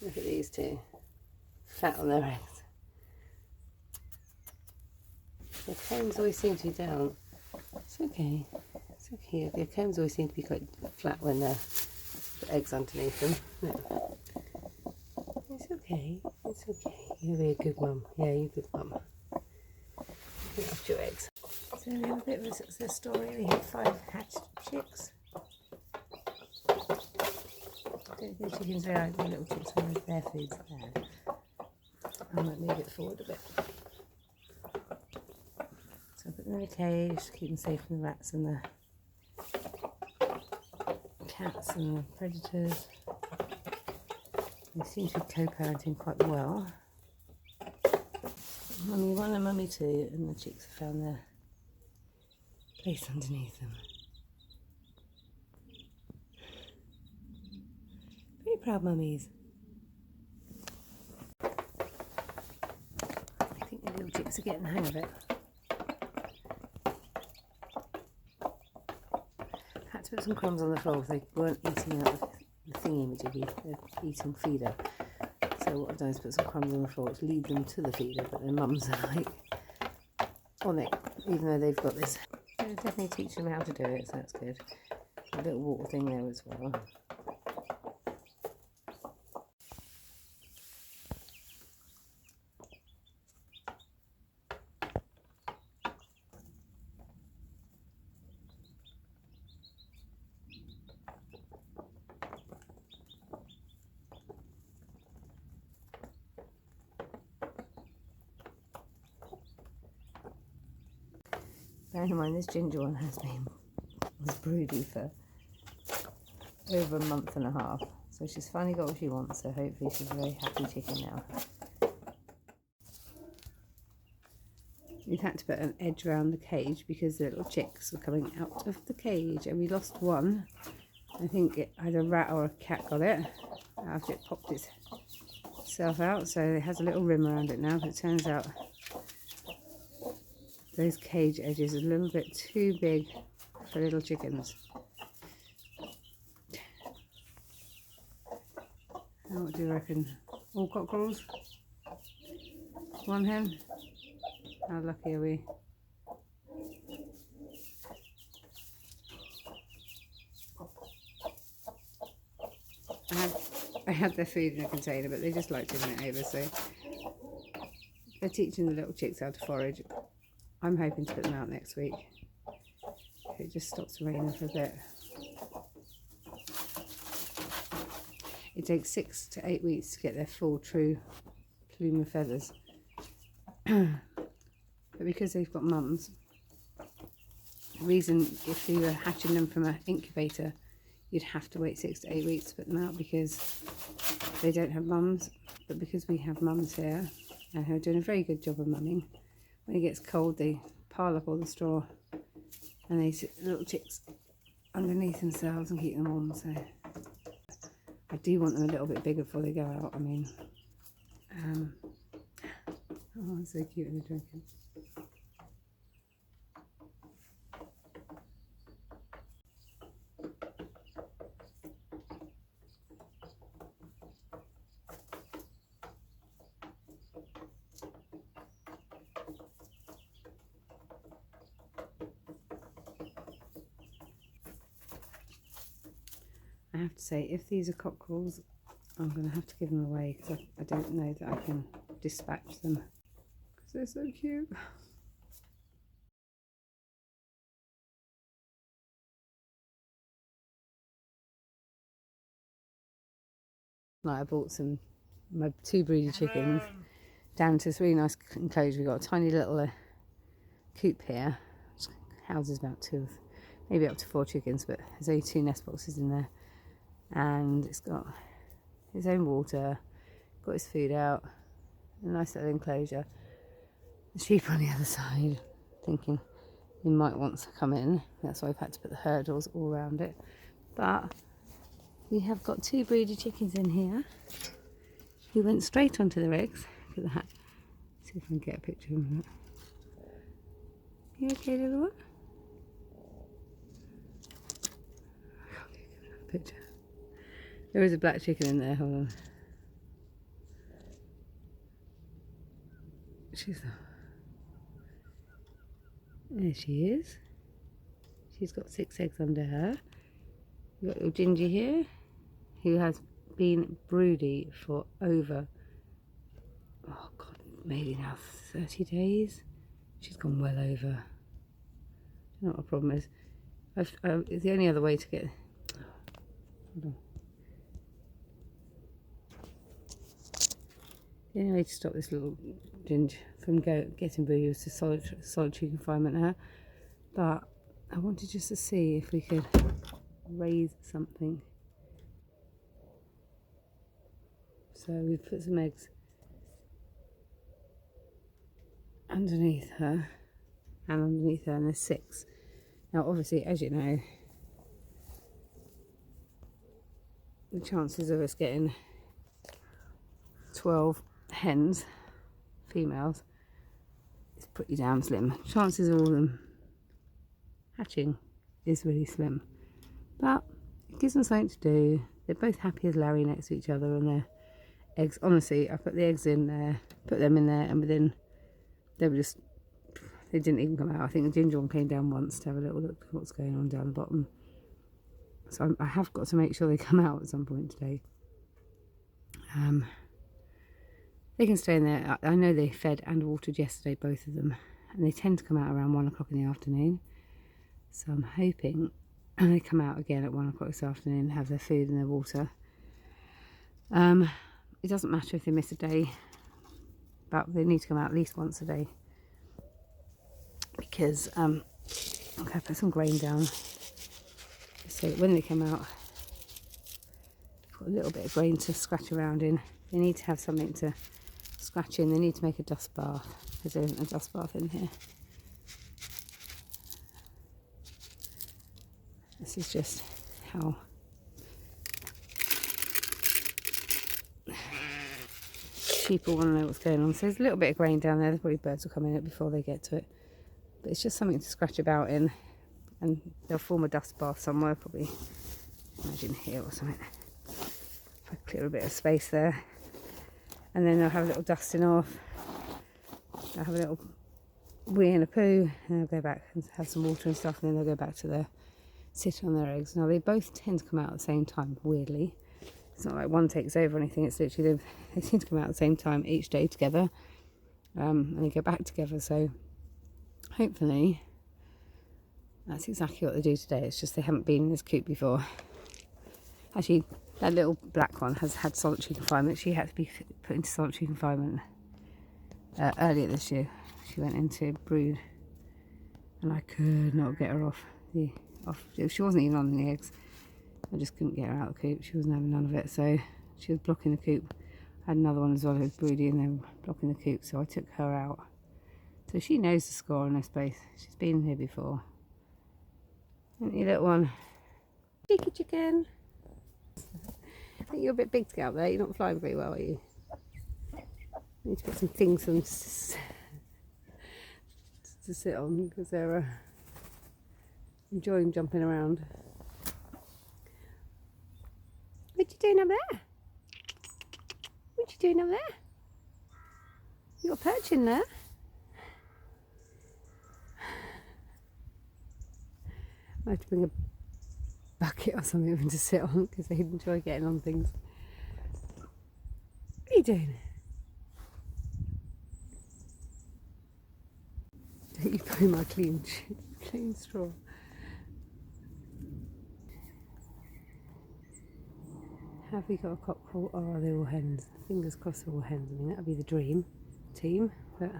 Look at these two, fat on their eggs. The combs always seem to be down. It's okay. It's okay. The combs always seem to be quite flat when the eggs underneath them. No. It's okay. It's okay. You'll be a good mum. Yeah, you're a good mum. Look after your eggs. So we have a bit of a success story. We had 5 hatched chicks. The chickens are out, the little chicks with their food's there. I might move it forward a bit. So I put them in a cage to keep them safe from the rats and the cats and the predators. They seem to be co-parenting quite well. Mummy 1 and Mummy 2, and the chicks have found their place underneath them. Very proud mummies. I think the little chicks are getting the hang of it. Had to put some crumbs on the floor if they weren't eating out the thingy-majiggy, the eating feeder. So what I've done is put some crumbs on the floor to lead them to the feeder, but their mums are like on it, even though they've got this. So definitely teach them how to do it, so that's good. A little water thing there as well. Bearing in mind this ginger one was broody for over a month and a half, so she's finally got what she wants, so hopefully she's a very happy chicken now. We've had to put an edge around the cage because the little chicks were coming out of the cage, and we lost one. I think either a rat or a cat got it after it popped itself out, so it has a little rim around it now, but it turns out those cage edges are a little bit too big for little chickens. What do you reckon? All cockerels? 1 hen? How lucky are we? I had their food in a container, but they just like turning it over, so they're teaching the little chicks how to forage. I'm hoping to put them out next week if it just stops raining for a bit. It takes 6 to 8 weeks to get their full true plume of feathers. But because they've got mums, the reason if you were hatching them from an incubator, you'd have to wait 6 to 8 weeks to put them out because they don't have mums. But because we have mums here, and who are doing a very good job of mumming, when it gets cold they pile up all the straw and they sit the little chicks underneath themselves and keep them warm. So I do want them a little bit bigger before they go out. I mean, oh, it's so cute when they're drinking. I have to say, if these are cockerels, I'm going to have to give them away because I don't know that I can dispatch them because they're so cute. I bought my 2 broody chickens down to this really nice enclosure. We've got a tiny little coop here, which houses about maybe up to 4 chickens, but there's only 2 nest boxes in there. And it's got his own water, got his food out, a nice little enclosure. The sheep on the other side, thinking he might want to come in. That's why I've had to put the hurdles all around it. But we have got 2 broody chickens in here. He went straight onto their eggs. Look at that. See if I can get a picture of that. You okay, little one? I can't get a picture. There is a black chicken in there, hold on. There she is. She's got 6 eggs under her. You've got your Ginger here, who has been broody for over, oh God, maybe now 30 days. She's gone well over. I don't know what the problem is. It's the only other way to get... Hold on. The only way to stop this little Ginger from getting broody was to solitary confinement her. But I wanted just to see if we could raise something. So we've put some eggs underneath her, and there's 6. Now obviously, as you know, the chances of us getting 12 hens, females, is pretty damn slim. Chances of all of them hatching is really slim, but it gives them something to do. They're both happy as Larry next to each other, and their eggs, honestly, I put the eggs in there, put them in there, and within, they didn't even come out. I think the Ginger one came down once to have a little look at what's going on down the bottom. So I have got to make sure they come out at some point today. They can stay in there. I know they fed and watered yesterday, both of them, and they tend to come out around 1 o'clock in the afternoon. So I'm hoping they come out again at 1 o'clock this afternoon, have their food and their water. It doesn't matter if they miss a day, but they need to come out at least once a day, because I'm going to put some grain down so that when they come out, put a little bit of grain to scratch around in. They need to have something to scratch in. They need to make a dust bath, because there isn't a dust bath in here. This is just how people want to know what's going on. So there's a little bit of grain down there. There's probably birds will come in it before they get to it, but it's just something to scratch about in, and they'll form a dust bath somewhere, probably imagine here or something. If I clear a bit of space there, and then they'll have a little dusting off. They'll have a little wee and a poo, and they'll go back and have some water and stuff, and then they'll go back to their sit on their eggs. Now they both tend to come out at the same time, weirdly. It's not like one takes over or anything, it's literally they seem to come out at the same time each day together, and they go back together. So hopefully that's exactly what they do today. It's just they haven't been in this coop before. Actually, that little black one has had solitary confinement. She had to be put into solitary confinement earlier this year. She went into brood, and I could not get her off. She wasn't even on the eggs. I just couldn't get her out of the coop. She wasn't having none of it, so she was blocking the coop. I had another one as well who was broody, and they were blocking the coop, so I took her out. So she knows the score in this place. She's been here before. Isn't you, little one? Cheeky chicken. I think you're a bit big to get up there. You're not flying very well, are you? You need to put some things on to sit on, because they're enjoying jumping around. What you doing up there? What you doing up there? You got a perch in there. I have to bring a bucket or something for them to sit on, because they enjoy getting on things. What are you doing? Don't you throw my clean straw. Have we got a cockerel, or are they all hens? Fingers crossed they're all hens. I mean, that would be the dream team, but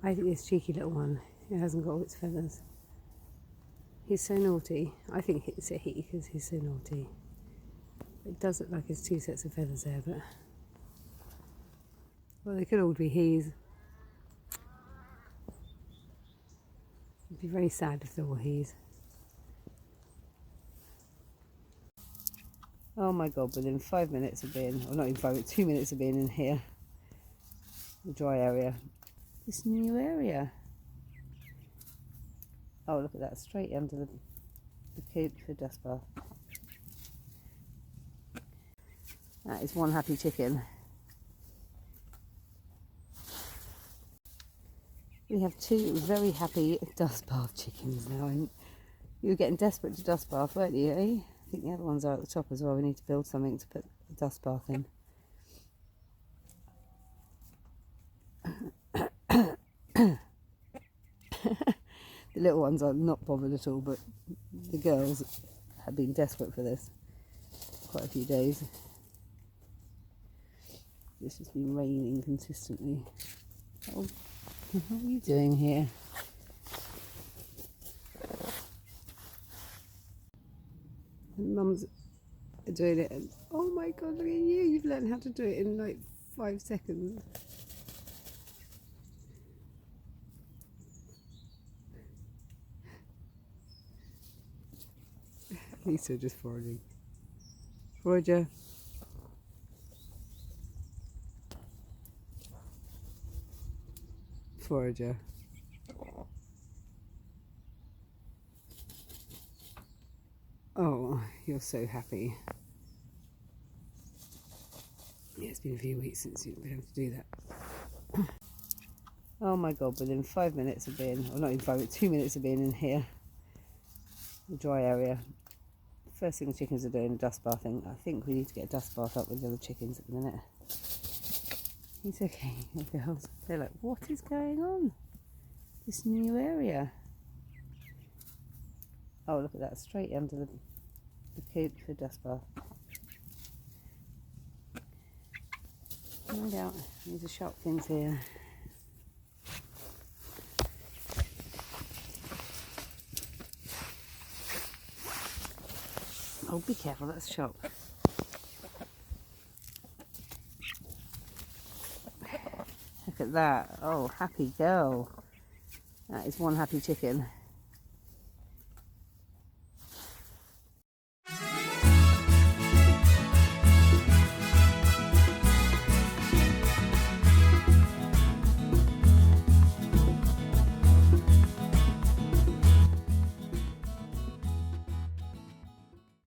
I think this cheeky little one, it hasn't got all its feathers. He's so naughty. I think it's a he, because he's so naughty. It does look like there's 2 sets of feathers there, but well, they could all be he's. It'd be very sad if they're all he's. Oh my God, within 5 minutes of being, or not even 5 minutes, 2 minutes of being in here, the dry area, this new area. Oh, look at that, straight under the coop for dust bath. That is one happy chicken. We have two very happy dust bath chickens now, and you were getting desperate to dust bath, weren't you, eh? I think the other ones are at the top as well. We need to build something to put the dust bath in. The little ones are not bothered at all, but the girls have been desperate for this quite a few days. It's just been raining consistently. Oh, what are you doing here? And Mum's doing it, and oh my god, look at you! You've learned how to do it in like 5 seconds. Lisa just foraging. Forager. Forager. Oh, you're so happy. Yeah, it's been a few weeks since you've been able to do that. Oh my god, within 5 minutes of being, or not even 5 minutes, 2 minutes of being in here, the dry area. First thing the chickens are doing, dust bathing. I think we need to get a dust bath up with the other chickens at the minute. It's okay, the girls. They're like, what is going on? This new area. Oh, look at that, straight under the coop for dust bath. Find out. These are sharp things here. Oh, be careful, that's sharp. Look at that. Oh, happy girl. That is one happy chicken.